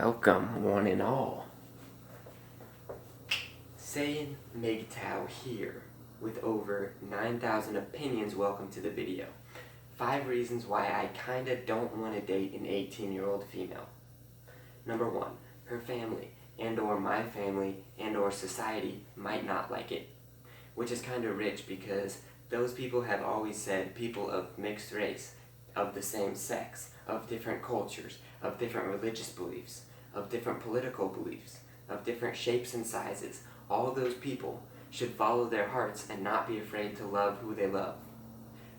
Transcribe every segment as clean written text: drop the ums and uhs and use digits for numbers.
Welcome, one and all. Saiyan MGTOW here, with over 9,000 opinions. Welcome to the video. 5 reasons why I kinda don't want to date an 18-year-old female. Number 1, her family, and or my family, and or society might not like it. Which is kinda rich because those people have always said people of mixed race, of the same sex, of different cultures, of different religious beliefs, of different political beliefs, of different shapes and sizes, all those people should follow their hearts and not be afraid to love who they love.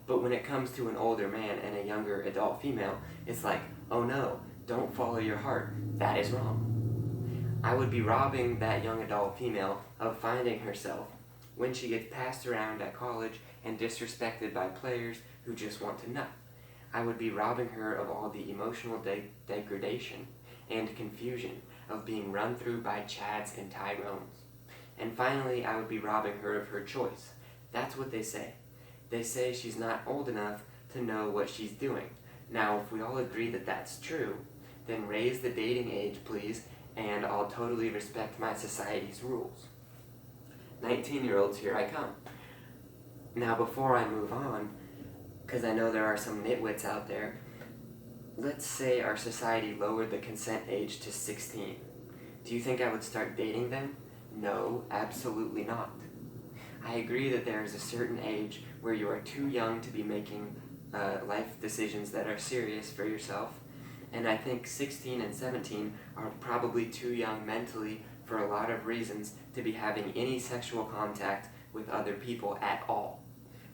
But when it comes to an older man and a younger adult female, it's like, oh no, don't follow your heart, that is wrong. I would be robbing that young adult female of finding herself when she gets passed around at college and disrespected by players who just want to nut. I would be robbing her of all the emotional degradation and confusion of being run through by Chads and Tyrones. And finally, I would be robbing her of her choice. That's what they say. They say she's not old enough to know what she's doing. Now, if we all agree that that's true, then raise the dating age, please, and I'll totally respect my society's rules. 19-year-olds, here I come. Now, before I move on, because I know there are some nitwits out there, let's say our society lowered the consent age to 16. Do you think I would start dating them? No, absolutely not. I agree that there is a certain age where you are too young to be making life decisions that are serious for yourself, and I think 16 and 17 are probably too young mentally for a lot of reasons to be having any sexual contact with other people at all.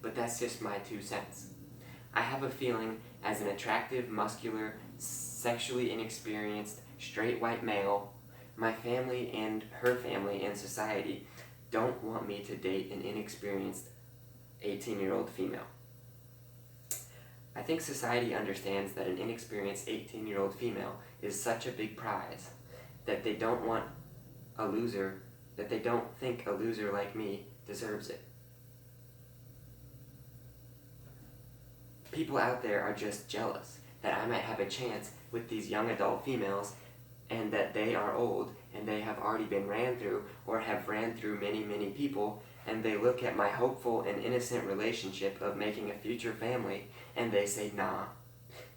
But that's just my 2 cents. I have a feeling, as an attractive, muscular, sexually inexperienced, straight white male, my family and her family and society don't want me to date an inexperienced 18-year-old female. I think society understands that an inexperienced 18-year-old female is such a big prize that they don't think a loser like me deserves it. People out there are just jealous that I might have a chance with these young adult females and that they are old and they have already been ran through or have ran through many people, and they look at my hopeful and innocent relationship of making a future family and they say, nah,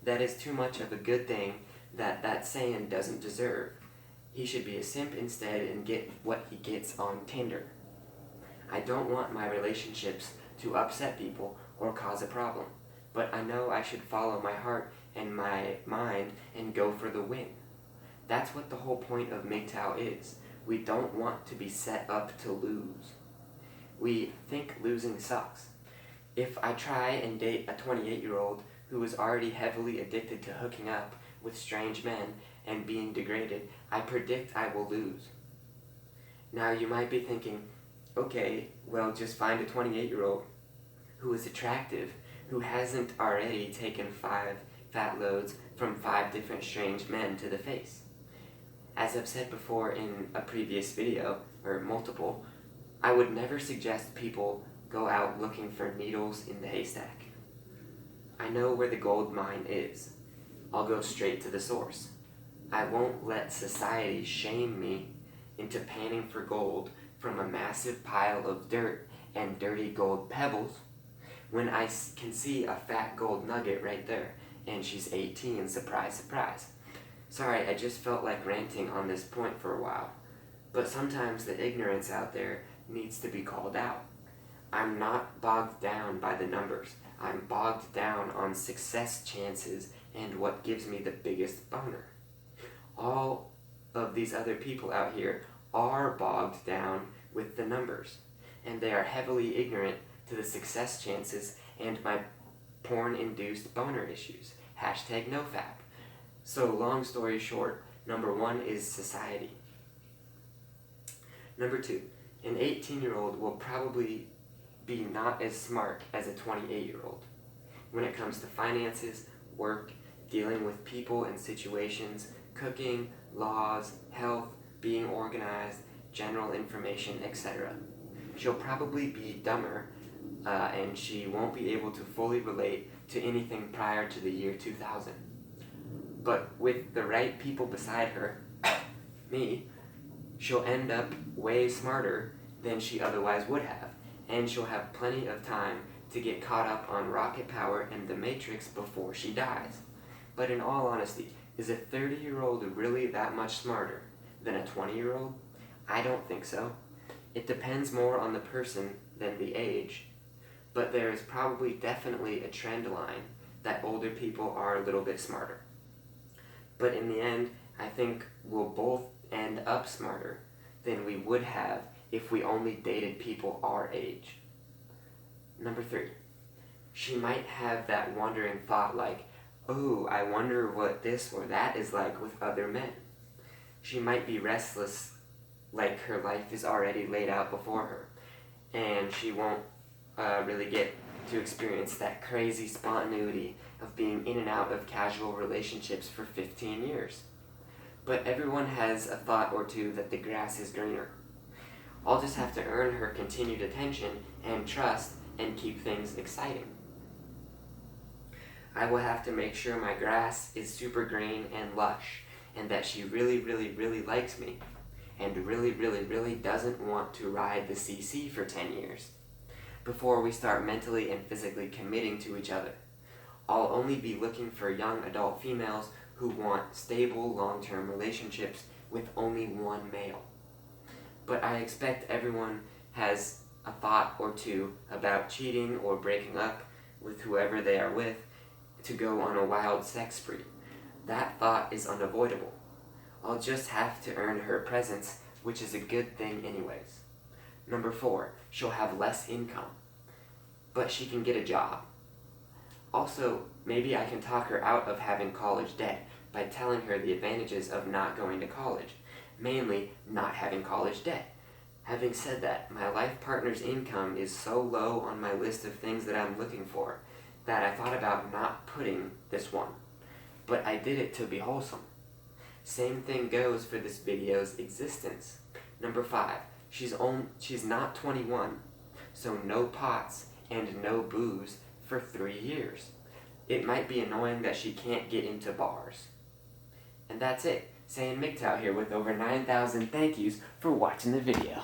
that is too much of a good thing that Saiyan doesn't deserve. He should be a simp instead and get what he gets on Tinder. I don't want my relationships to upset people or cause a problem. But I know I should follow my heart and my mind and go for the win. That's what the whole point of MGTOW is. We don't want to be set up to lose. We think losing sucks. If I try and date a 28-year-old who is already heavily addicted to hooking up with strange men and being degraded, I predict I will lose. Now you might be thinking, okay, well just find a 28-year-old who is attractive, who hasn't already taken 5 fat loads from 5 different strange men to the face. As I've said before in a previous video, or multiple, I would never suggest people go out looking for needles in the haystack. I know where the gold mine is. I'll go straight to the source. I won't let society shame me into panning for gold from a massive pile of dirt and dirty gold pebbles when I can see a fat gold nugget right there, and she's 18, surprise, surprise. Sorry, I just felt like ranting on this point for a while, but sometimes the ignorance out there needs to be called out. I'm not bogged down by the numbers. I'm bogged down on success chances and what gives me the biggest boner. All of these other people out here are bogged down with the numbers, and they are heavily ignorant to the success chances and my porn-induced boner issues. #nofap. So long story short, number 1 is society. Number 2, an 18-year-old will probably be not as smart as a 28-year-old when it comes to finances, work, dealing with people and situations, cooking, laws, health, being organized, general information, etc. She'll probably be dumber and she won't be able to fully relate to anything prior to the year 2000. But with the right people beside her, me, she'll end up way smarter than she otherwise would have, and she'll have plenty of time to get caught up on rocket power and the Matrix before she dies. But in all honesty, is a 30-year-old really that much smarter than a 20-year-old? I don't think so. It depends more on the person than the age, but there is probably definitely a trend line that older people are a little bit smarter. But in the end, I think we'll both end up smarter than we would have if we only dated people our age. Number 3, she might have that wandering thought like, oh, I wonder what this or that is like with other men. She might be restless, like her life is already laid out before her, and she won't really get to experience that crazy spontaneity of being in and out of casual relationships for 15 years. But everyone has a thought or two that the grass is greener. I'll just have to earn her continued attention and trust and keep things exciting. I will have to make sure my grass is super green and lush, and that she really, really, really likes me, and really, really, really doesn't want to ride the CC for 10 years, before we start mentally and physically committing to each other. I'll only be looking for young adult females who want stable, long-term relationships with only one male. But I expect everyone has a thought or two about cheating or breaking up with whoever they are with to go on a wild sex spree. That thought is unavoidable. I'll just have to earn her presence, which is a good thing anyways. Number 4, she'll have less income, but she can get a job. Also, maybe I can talk her out of having college debt by telling her the advantages of not going to college, mainly not having college debt. Having said that, my life partner's income is so low on my list of things that I'm looking for that I thought about not putting this one, but I did it to be wholesome. Same thing goes for this video's existence. Number 5, she's not 21, so no pots and no booze for 3 years. It might be annoying that she can't get into bars. And that's it. Saiyan MGTOW here with over 9,000 thank yous for watching the video.